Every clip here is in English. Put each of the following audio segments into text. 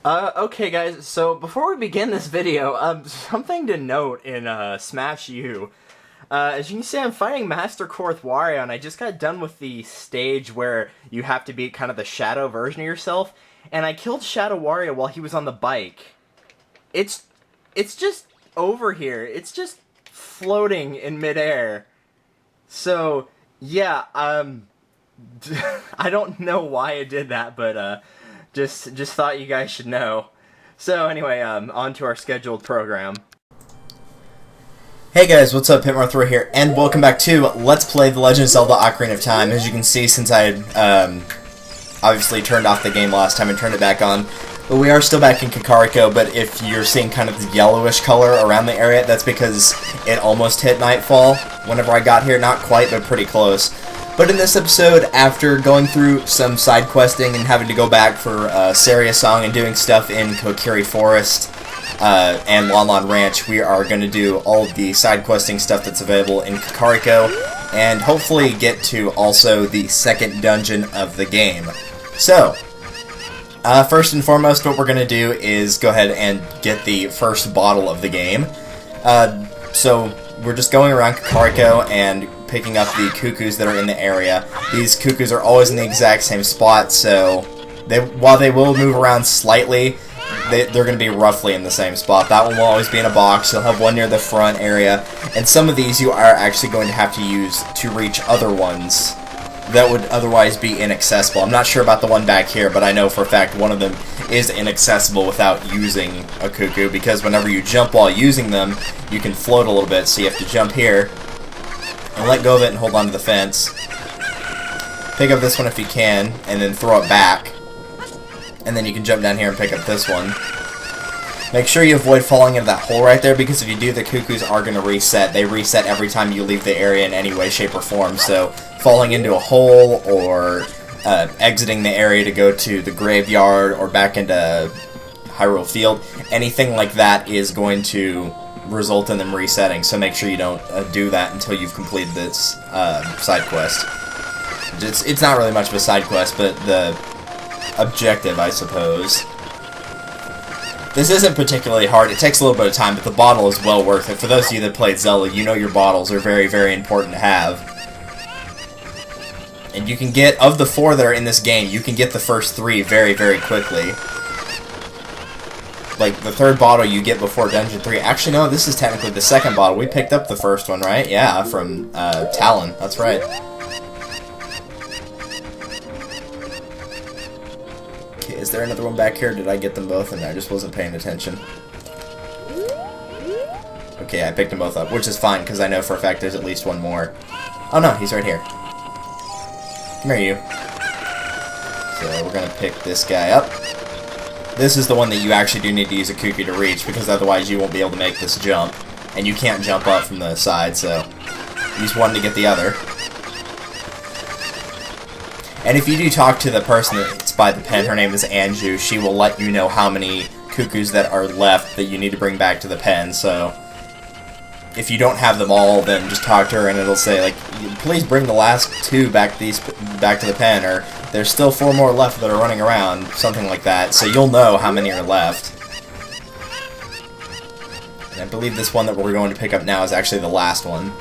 Okay guys, so before we begin this video, something to note in, Smash U. As you can see, I'm fighting Master Korth Wario, and I just got done with the stage where you have to be kind of the Shadow version of yourself, and I killed Shadow Wario while he was on the bike. It's just over here. It's just floating in midair. So, yeah, I don't know why I did that, but, just thought you guys should know. So anyway, on to our scheduled program. Hey guys, what's up? Hitmarthrow here, and welcome back to Let's Play The Legend of Zelda Ocarina of Time. As you can see, since I had obviously turned off the game last time and turned it back on, but we are still back in Kakariko, but if you're seeing kind of the yellowish color around the area, that's because it almost hit nightfall whenever I got here. Not quite, but pretty close. But in this episode, after going through some side questing and having to go back for Saria Song and doing stuff in Kokiri Forest and Lon Lon Ranch, we are going to do all of the side questing stuff that's available in Kakariko, and hopefully get to also the second dungeon of the game. So, first and foremost, what we're going to do is go ahead and get the first bottle of the game. So, we're just going around Kakariko and picking up the cuckoos that are in the area. These cuckoos are always in the exact same spot, so while they will move around slightly, they're going to be roughly in the same spot. That one will always be in a box. You'll have one near the front area, and some of these you are actually going to have to use to reach other ones that would otherwise be inaccessible. I'm not sure about the one back here, but I know for a fact one of them is inaccessible without using a cuckoo, because whenever you jump while using them, you can float a little bit, so you have to jump here and let go of it and hold on to the fence. Pick up this one if you can, and then throw it back. And then you can jump down here and pick up this one. Make sure you avoid falling into that hole right there, because if you do, the cuckoos are going to reset. They reset every time you leave the area in any way, shape, or form. So falling into a hole, or exiting the area to go to the graveyard, or back into Hyrule Field, anything like that is going to result in them resetting, so make sure you don't do that until you've completed this side quest. It's not really much of a side quest, but the objective, I suppose. This isn't particularly hard. It takes a little bit of time, but the bottle is well worth it. For those of you that played Zelda, you know your bottles are very, very important to have. And you can get, of the 4 that are in this game, you can get the first 3 very, very quickly. Like, the 3rd bottle you get before Dungeon 3. Actually, no, this is technically the 2nd bottle. We picked up the first one, right? Yeah, from Talon. That's right. Okay, is there another one back here? Did I get them both in there? I just wasn't paying attention. Okay, I picked them both up, which is fine, because I know for a fact there's at least one more. Oh no, he's right here. Come here, you. So, we're gonna pick this guy up. This is the one that you actually do need to use a cuckoo to reach, because otherwise you won't be able to make this jump. And you can't jump up from the side, so use one to get the other. And if you do talk to the person that's by the pen, her name is Anju, she will let you know how many cuckoos that are left that you need to bring back to the pen, so if you don't have them all, then just talk to her and it'll say, like, please bring the last 2 back to the pen, or there's still 4 more left that are running around, something like that, so you'll know how many are left. And I believe this one that we're going to pick up now is actually the last one.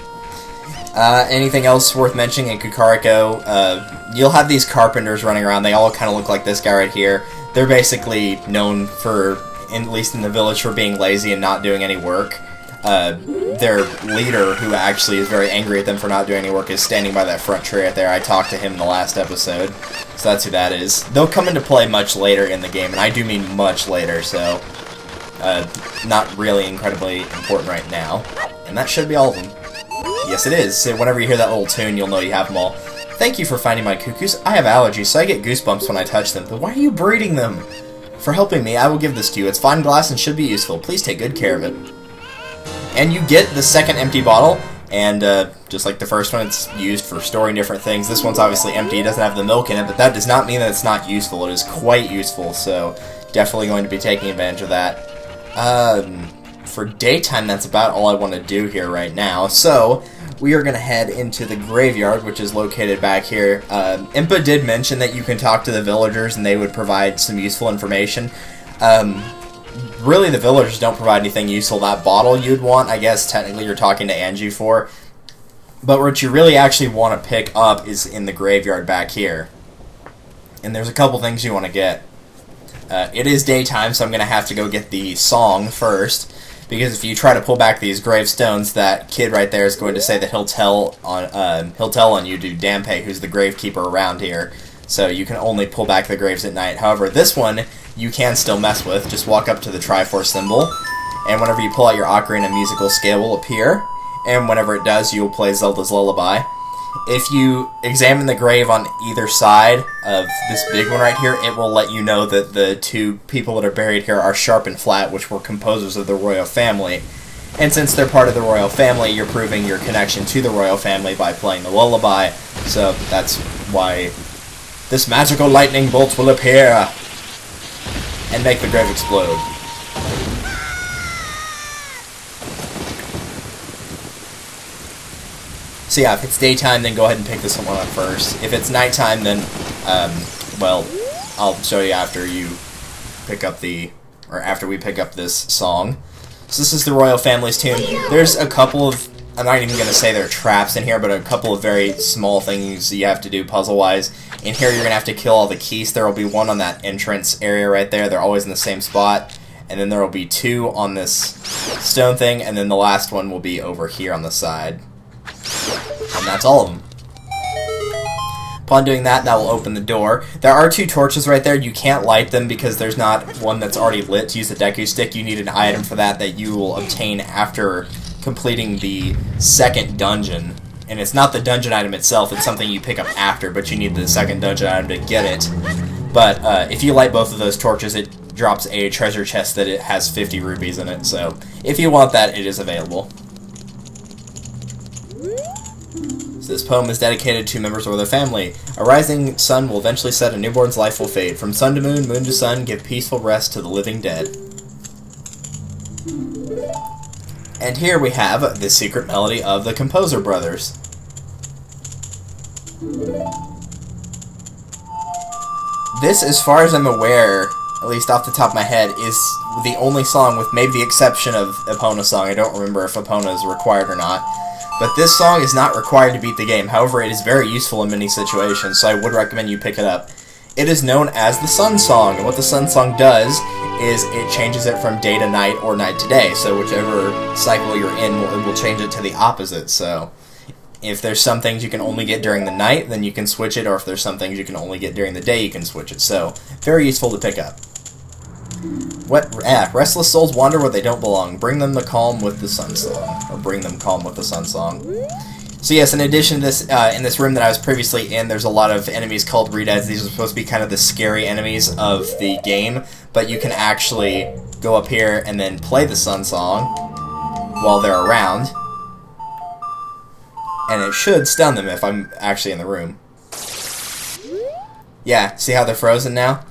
Anything else worth mentioning in Kakariko? You'll have these carpenters running around. They all kind of look like this guy right here. They're basically known for, at least in the village, for being lazy and not doing any work. Their leader, who actually is very angry at them for not doing any work, is standing by that front tree right there. I talked to him in the last episode, so that's who that is. They'll come into play much later in the game, and I do mean much later, so not really incredibly important right now. And that should be all of them. Yes, it is. So whenever you hear that little tune, you'll know you have them all. Thank you for finding my cuckoos. I have allergies, so I get goosebumps when I touch them, but why are you breeding them? For helping me, I will give this to you. It's fine glass and should be useful. Please take good care of it. And you get the second empty bottle, and just like the first one, it's used for storing different things. This one's obviously empty, it doesn't have the milk in it, but that does not mean that it's not useful. It is quite useful, so definitely going to be taking advantage of that. For daytime, that's about all I want to do here right now. So, we are going to head into the graveyard, which is located back here. Impa did mention that you can talk to the villagers and they would provide some useful information. Really, the villagers don't provide anything useful. That bottle you'd want, I guess technically you're talking to Angie for. But what you really actually want to pick up is in the graveyard back here. And there's a couple things you want to get. It is daytime, so I'm going to have to go get the song first. Because if you try to pull back these gravestones, that kid right there is going to say that he'll tell on you to Dampe, who's the gravekeeper around here. So you can only pull back the graves at night. However, this one you can still mess with. Just walk up to the Triforce symbol, and whenever you pull out your Ocarina, musical scale will appear. And whenever it does, you'll play Zelda's Lullaby. If you examine the grave on either side of this big one right here, it will let you know that the two people that are buried here are Sharp and Flat, which were composers of the royal family. And since they're part of the royal family, you're proving your connection to the royal family by playing the lullaby. So that's why this magical lightning bolt will appear and make the grave explode. So yeah, if it's daytime, then go ahead and pick this one up first. If it's nighttime, then, well, I'll show you after you pick up after we pick up this song. So this is the royal family's tune. There's a couple of, I'm not even going to say there are traps in here, but a couple of very small things you have to do puzzle-wise. In here, you're going to have to kill all the keys. There will be one on that entrance area right there. They're always in the same spot. And then there will be two on this stone thing, and then the last one will be over here on the side. And that's all of them. Upon doing that, that will open the door. There are two torches right there. You can't light them because there's not one that's already lit. To use the Deku Stick, you need an item for that you will obtain after completing the second dungeon. And it's not the dungeon item itself, it's something you pick up after, but you need the second dungeon item to get it. But if you light both of those torches, it drops a treasure chest that it has 50 rubies in it. So if you want that, it is available. So this poem is dedicated to members of their family. A rising sun will eventually set, a newborn's life will fade. From sun to moon, moon to sun, give peaceful rest to the living dead. And here we have the secret melody of the Composer Brothers. This, as far as I'm aware, at least off the top of my head, is the only song, with maybe the exception of Epona's song. I don't remember if Epona is required or not. But this song is not required to beat the game. However, it is very useful in many situations, so I would recommend you pick it up. It is known as the Sun Song, and what the Sun Song does is it changes it from day to night or night to day. So whichever cycle you're in, it will change it to the opposite. So if there's some things you can only get during the night, then you can switch it, or if there's some things you can only get during the day, you can switch it. So very useful to pick up. Restless souls wander where they don't belong. Bring them the calm with the Sun Song. Or bring them calm with the Sun Song. So yes, in addition to this, in this room that I was previously in, there's a lot of enemies called Redeads. These are supposed to be kind of the scary enemies of the game, but you can actually go up here and then play the Sun Song while they're around. And it should stun them if I'm actually in the room. Yeah, see how they're frozen now?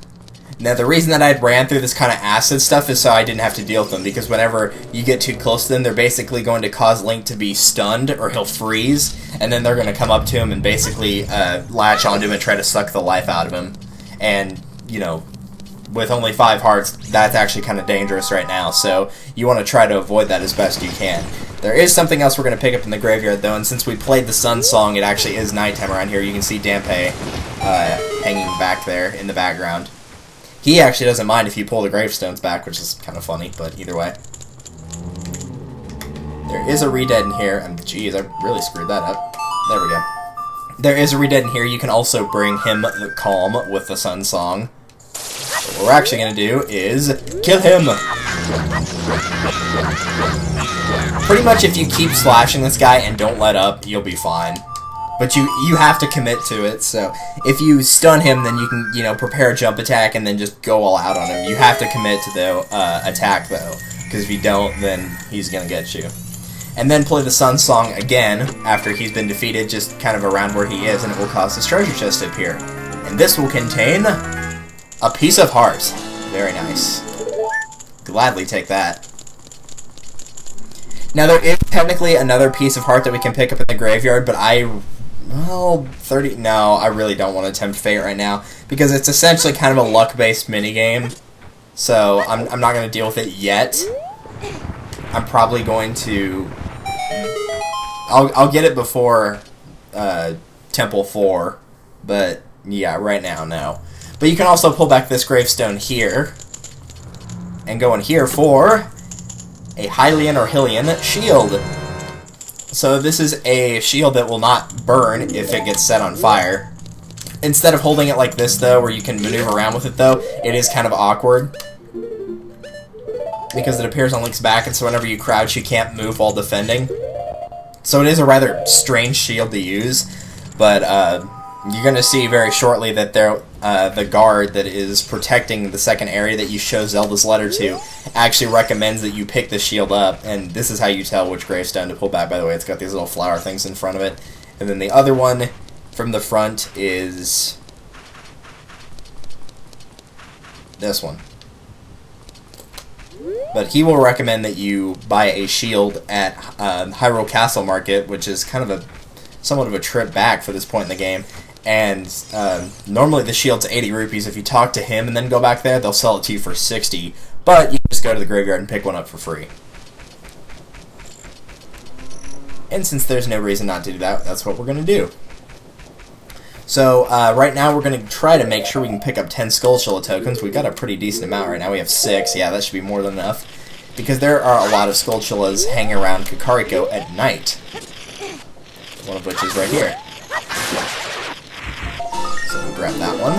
Now, the reason that I ran through this kind of acid stuff is so I didn't have to deal with them, because whenever you get too close to them, they're basically going to cause Link to be stunned, or he'll freeze, and then they're going to come up to him and basically latch onto him and try to suck the life out of him. And, you know, with only 5 hearts, that's actually kind of dangerous right now, so you want to try to avoid that as best you can. There is something else we're going to pick up in the graveyard, though, and since we played the Sun Song, it actually is nighttime around here. You can see Dampe hanging back there in the background. He actually doesn't mind if you pull the gravestones back, which is kind of funny, but either way. There is a Redead in here, and jeez, I really screwed that up. There we go. There is a Redead in here. You can also bring him the calm with the Sun Song. What we're actually going to do is kill him! Pretty much if you keep slashing this guy and don't let up, you'll be fine. But you have to commit to it, so if you stun him, then you can, you know, prepare a jump attack and then just go all out on him. You have to commit to the attack, though, because if you don't, then he's going to get you. And then play the Sun Song again after he's been defeated, just kind of around where he is, and it will cause his treasure chest to appear. And this will contain a piece of heart. Very nice. Gladly take that. Now, there is technically another piece of heart that we can pick up in the graveyard, but well, 30... No, I really don't want to tempt fate right now, because it's essentially kind of a luck-based minigame, so I'm not going to deal with it yet. I'm probably going to... I'll get it before Temple 4, but yeah, right now, no. But you can also pull back this gravestone here, and go in here for a Hylian or Hylian Shield. So this is a shield that will not burn if it gets set on fire. Instead of holding it like this, though, where you can maneuver around with it, though, it is kind of awkward. Because it appears on Link's back, and so whenever you crouch, you can't move while defending. So it is a rather strange shield to use, but you're going to see very shortly that the guard that is protecting the second area that you show Zelda's letter to actually recommends that you pick the shield up, and this is how you tell which gravestone to pull back. By the way, it's got these little flower things in front of it. And then the other one from the front is this one. But he will recommend that you buy a shield at Hyrule Castle Market, which is kind of somewhat of a trip back for this point in the game. And normally the shield's 80 rupees. If you talk to him and then go back there, they'll sell it to you for 60. But you can just go to the graveyard and pick one up for free. And since there's no reason not to do that, that's what we're going to do. So right now we're going to try to make sure we can pick up 10 Skulltula Tokens. We've got a pretty decent amount right now. We have 6. Yeah, that should be more than enough. Because there are a lot of Skulltulas hanging around Kakariko at night. One of which is right here. So we'll grab that one.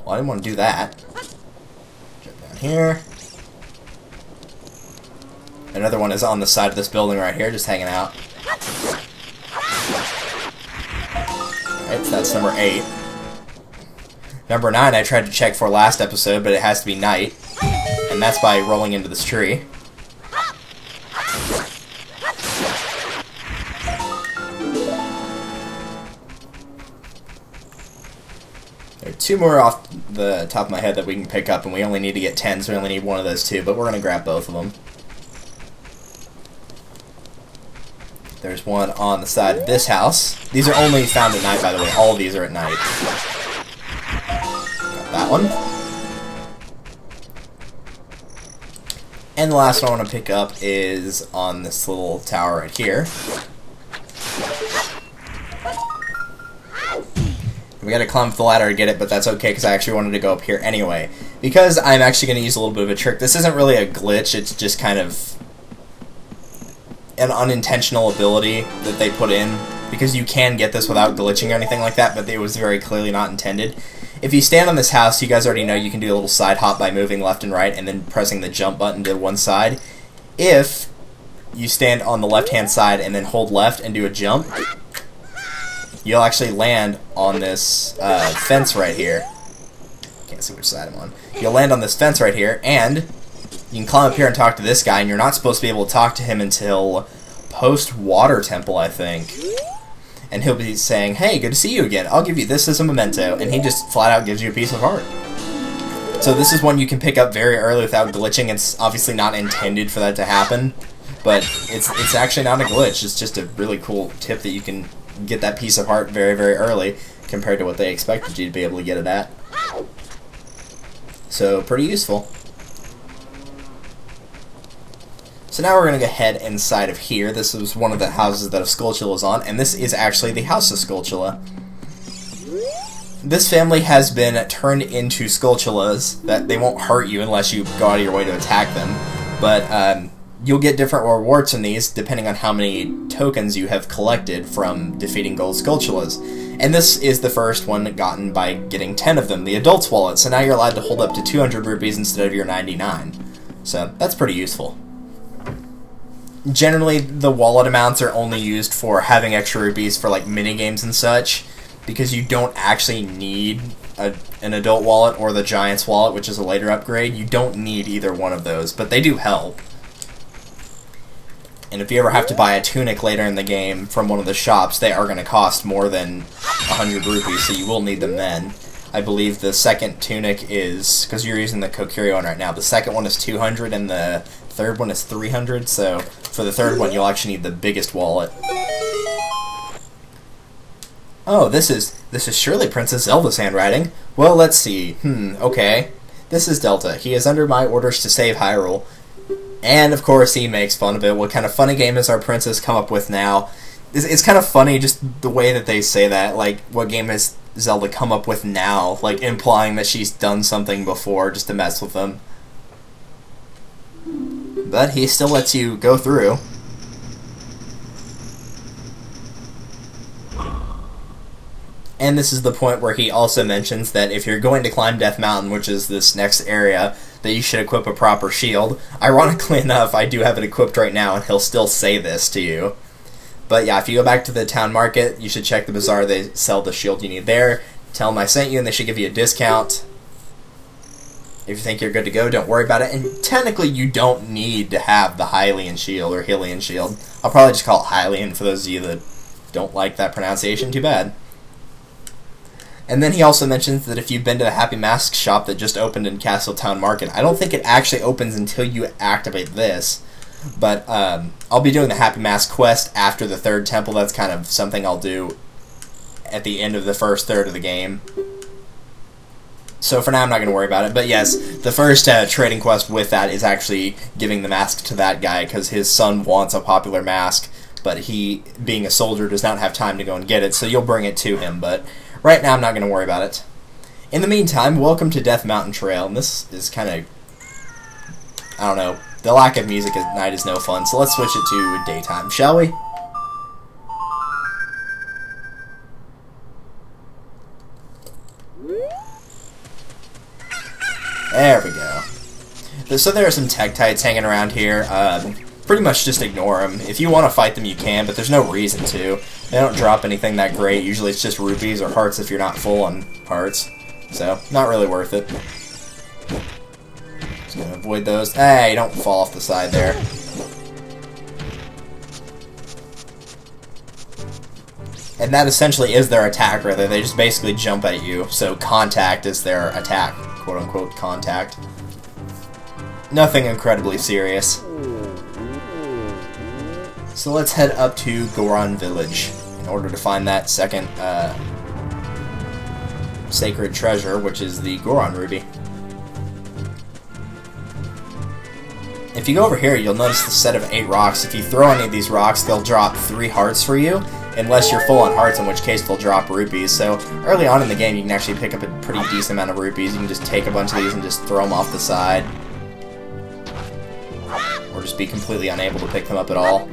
Well, I didn't want to do that. Jump down here. Another one is on the side of this building right here, just hanging out. Alright, so that's number 8. Number 9 I tried to check for last episode, but it has to be night. And that's by rolling into this tree. There are 2 more off the top of my head that we can pick up, and we only need to get 10, so we only need one of those 2, but we're going to grab both of them. There's one on the side of this house. These are only found at night, by the way. All of these are at night. Got that one. And the last one I want to pick up is on this little tower right here. We gotta climb up the ladder to get it, but that's okay because I actually wanted to go up here anyway. Because I'm actually going to use a little bit of a trick. This isn't really a glitch, it's just kind of an unintentional ability that they put in, because you can get this without glitching or anything like that, but it was very clearly not intended. If you stand on this house, you guys already know you can do a little side hop by moving left and right and then pressing the jump button to one side. If you stand on the left-hand side and then hold left and do a jump, you'll actually land on this fence right here. Can't see which side I'm on. You'll land on this fence right here, and you can climb up here and talk to this guy, and you're not supposed to be able to talk to him until post-Water Temple, I think. And he'll be saying, hey, good to see you again. I'll give you this as a memento. And he just flat out gives you a piece of heart. So this is one you can pick up very early without glitching. It's obviously not intended for that to happen, but it's actually not a glitch. It's just a really cool tip that you can get that piece of heart very, very early compared to what they expected you to be able to get it at. So, pretty useful. So now we're going to go ahead inside of here. This is one of the houses that a Skulltula is on, and this is actually the House of Skulltula. This family has been turned into Skulltulas. That they won't hurt you unless you go out of your way to attack them, but you'll get different rewards from these depending on how many tokens you have collected from defeating gold Skulltulas. And this is the first one gotten by getting 10 of them, the Adult's Wallet, so now you're allowed to hold up to 200 rupees instead of your 99. So that's pretty useful. Generally, the wallet amounts are only used for having extra rupees for like minigames and such, because you don't actually need an adult wallet or the Giant's wallet, which is a later upgrade. You don't need either one of those, but they do help. And if you ever have to buy a tunic later in the game from one of the shops, they are going to cost more than 100 rupees, so you will need them then. I believe the second tunic is, because you're using the Kokiri one right now, the second one is 200 and the third one is 300, so for the third one you'll actually need the biggest wallet. Oh, this is surely Princess Zelda's handwriting. Well, let's see. Okay. This is Delta. He is under my orders to save Hyrule. And, of course, he makes fun of it. What kind of funny game has our princess come up with now? It's kind of funny just the way that they say that. Like, what game has Zelda come up with now? Like, implying that she's done something before just to mess with them. But he still lets you go through. And this is the point where he also mentions that if you're going to climb Death Mountain, which is this next area, that you should equip a proper shield. Ironically enough, I do have it equipped right now, and he'll still say this to you. But yeah, if you go back to the town market, you should check the bazaar. They sell the shield you need there. Tell them I sent you, and they should give you a discount. If you think you're good to go, don't worry about it. And technically, you don't need to have the Hylian Shield or Hylian Shield. I'll probably just call it Hylian for those of you that don't like that pronunciation. Too bad. And then he also mentions that if you've been to the Happy Mask shop that just opened in Castle Town Market, I don't think it actually opens until you activate this. But I'll be doing the Happy Mask quest after the third temple. That's kind of something I'll do at the end of the first third of the game. So for now, I'm not going to worry about it. But yes, the first trading quest with that is actually giving the mask to that guy because his son wants a popular mask, but he, being a soldier, does not have time to go and get it, so you'll bring it to him. But right now, I'm not going to worry about it. In the meantime, welcome to Death Mountain Trail, and this is kind of, I don't know, the lack of music at night is no fun, so let's switch it to daytime, shall we? There we go. So there are some Tektites hanging around here. Pretty much just ignore them. If you want to fight them, you can, but there's no reason to. They don't drop anything that great. Usually it's just rupees or hearts if you're not full on hearts. So, not really worth it. Just gonna avoid those. Hey, don't fall off the side there. And that essentially is their attack, rather. They just basically jump at you. So contact is their attack. Quote-unquote contact. Nothing incredibly serious. So let's head up to Goron Village in order to find that second sacred treasure, which is the Goron Ruby. If you go over here, you'll notice the set of 8 rocks. If you throw any of these rocks, they'll drop 3 hearts for you, unless you're full on hearts, in which case they'll drop rupees. So early on in the game, you can actually pick up a pretty decent amount of rupees. You can just take a bunch of these and just throw them off the side. Or just be completely unable to pick them up at all.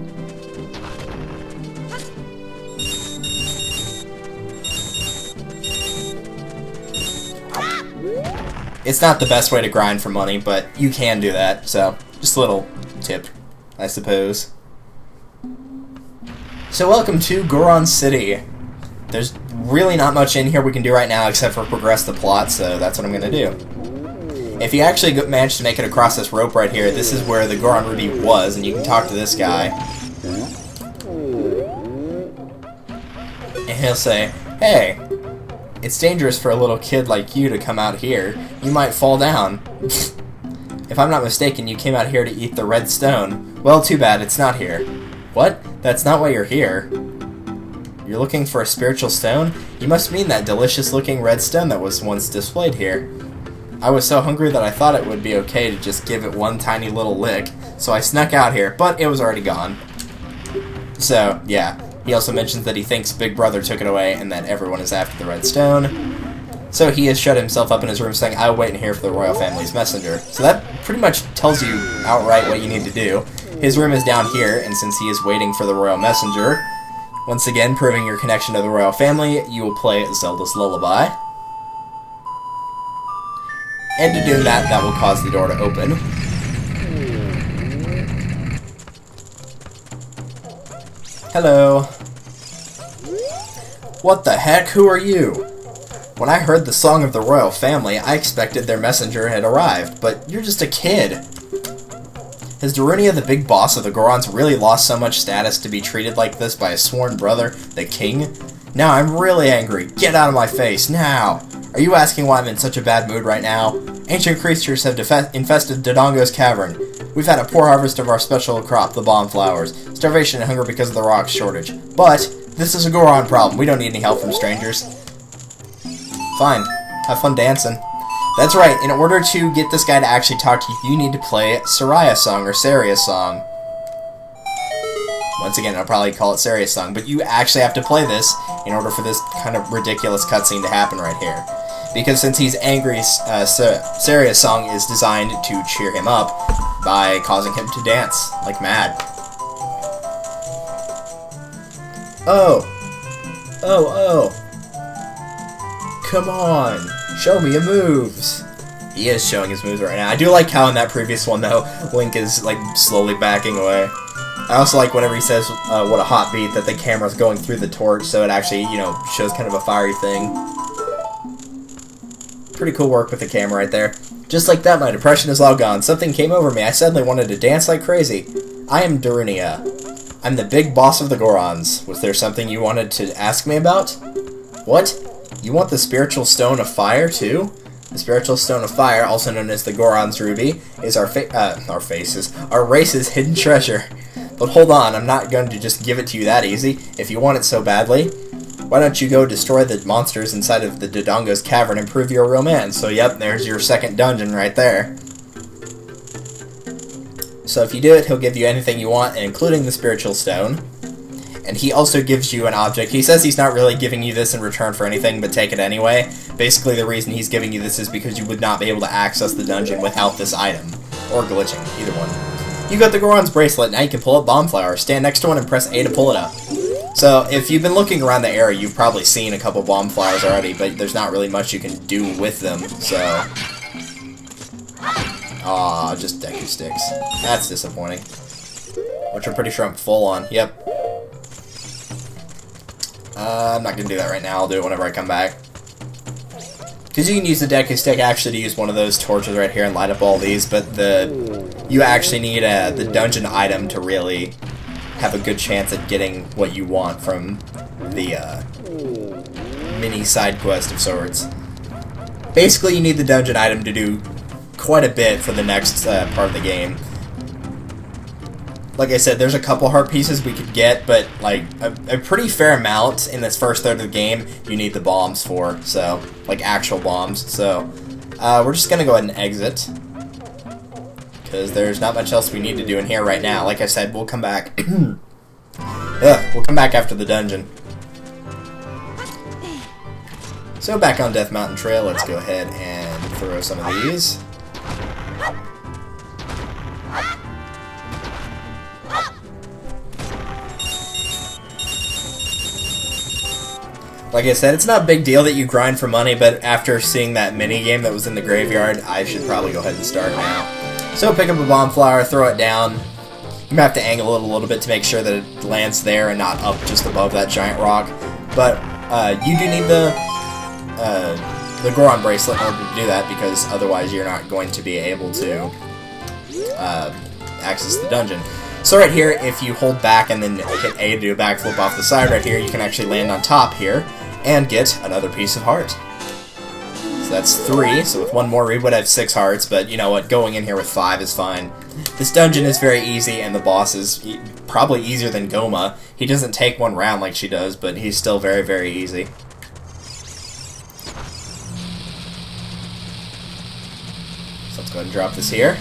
It's not the best way to grind for money, but you can do that, so just a little tip, I suppose. So welcome to Goron City. There's really not much in here we can do right now except for progress the plot, so that's what I'm going to do. If you actually manage to make it across this rope right here, this is where the Goron Ruby was, and you can talk to this guy. And he'll say, "Hey, it's dangerous for a little kid like you to come out here. You might fall down. If I'm not mistaken, you came out here to eat the red stone. Well, too bad, it's not here." "What? That's not why you're here. You're looking for a spiritual stone? You must mean that delicious-looking red stone that was once displayed here. I was so hungry that I thought it would be okay to just give it one tiny little lick, so I snuck out here, but it was already gone." So, yeah. He also mentions that he thinks Big Brother took it away and that everyone is after the red stone. So he has shut himself up in his room saying, "I'll wait in here for the royal family's messenger." So that pretty much tells you outright what you need to do. His room is down here, and since he is waiting for the royal messenger, once again proving your connection to the royal family, you will play Zelda's Lullaby. And to do that, that will cause the door to open. Hello. What the heck? Who are you? When I heard the song of the royal family, I expected their messenger had arrived, but you're just a kid. Has Darunia, the big boss of the Gorons, really lost so much status to be treated like this by a sworn brother, the king? Now I'm really angry. Get out of my face, now! Are you asking why I'm in such a bad mood right now? Ancient creatures have infested Dodongo's cavern. We've had a poor harvest of our special crop, the bomb flowers. Starvation and hunger because of the rock shortage. But this is a Goron problem. We don't need any help from strangers. Fine. Have fun dancing. That's right. In order to get this guy to actually talk to you, you need to play Saria's song or Saria's song. Once again, I'll probably call it Saria's song, but you actually have to play this in order for this kind of ridiculous cutscene to happen right here. Because since he's angry, Saria's song is designed to cheer him up by causing him to dance like mad. Oh! Oh, oh! Come on! Show me your moves! He is showing his moves right now. I do like how in that previous one, though, Link is, like, slowly backing away. I also like whenever he says, what a hot beat, that the camera's going through the torch, so it actually, you know, shows kind of a fiery thing. Pretty cool work with the camera right there. Just like that, my depression is all gone. Something came over me. I suddenly wanted to dance like crazy. I am Darunia. I'm the big boss of the Gorons. Was there something you wanted to ask me about? What? You want the Spiritual Stone of Fire, too? The Spiritual Stone of Fire, also known as the Goron's Ruby, is our race's hidden treasure. But hold on, I'm not going to just give it to you that easy. If you want it so badly, why don't you go destroy the monsters inside of the Dodongo's Cavern and prove your romance? So yep, there's your second dungeon right there. So if you do it, he'll give you anything you want, including the Spiritual Stone. And he also gives you an object. He says he's not really giving you this in return for anything, but take it anyway. Basically, the reason he's giving you this is because you would not be able to access the dungeon without this item. Or glitching, either one. You got the Goron's bracelet, now you can pull up bomb flowers. Stand next to one and press A to pull it up. So, if you've been looking around the area, you've probably seen a couple bomb flowers already, but there's not really much you can do with them, so... Aw, just Deku Sticks. That's disappointing. Which I'm pretty sure I'm full on. Yep. I'm not gonna do that right now, I'll do it whenever I come back. Because you can use the Deku Stick actually to use one of those torches right here and light up all these, but you actually need the dungeon item to really have a good chance at getting what you want from the mini side quest of sorts. Basically, you need the dungeon item to do quite a bit for the next part of the game. Like I said, there's a couple heart pieces we could get, but like a pretty fair amount in this first third of the game you need the bombs for, so, like actual bombs. So, we're just gonna go ahead and exit, because there's not much else we need to do in here right now. Like I said, we'll come back. We'll come back after the dungeon. So back on Death Mountain Trail, let's go ahead and throw some of these. Like I said, it's not a big deal that you grind for money, but after seeing that mini-game that was in the graveyard, I should probably go ahead and start now. So pick up a bomb flower, throw it down. You might have to angle it a little bit to make sure that it lands there and not up just above that giant rock. But you do need the Goron bracelet in order to do that, because otherwise you're not going to be able to access the dungeon. So right here, if you hold back and then hit A to do a backflip off the side right here, you can actually land on top here and get another piece of heart. So that's 3, so with one more we would have 6 hearts, but you know what, going in here with 5 is fine. This dungeon is very easy, and the boss is probably easier than Goma. He doesn't take one round like she does, but he's still very, very easy. So let's go ahead and drop this here.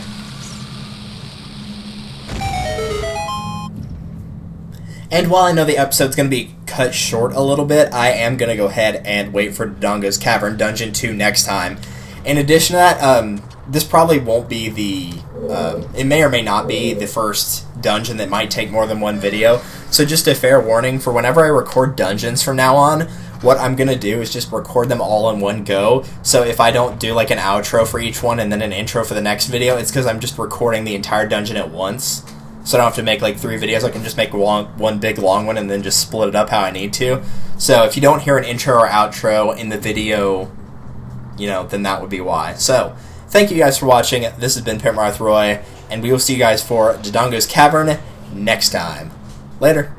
And while I know the episode's going to be cut short a little bit, I am going to go ahead and wait for Dodongo's Cavern Dungeon 2 next time. In addition to that, this probably won't be the... it may or may not be the first dungeon that might take more than one video. So just a fair warning, for whenever I record dungeons from now on, what I'm going to do is just record them all in one go. So if I don't do like an outro for each one and then an intro for the next video, it's because I'm just recording the entire dungeon at once. So I don't have to make like 3 videos. I can just make one big long one and then just split it up how I need to. So if you don't hear an intro or outro in the video, you know, then that would be why. So thank you guys for watching. This has been Pimp Roy, and we will see you guys for Dodongo's Cavern next time. Later.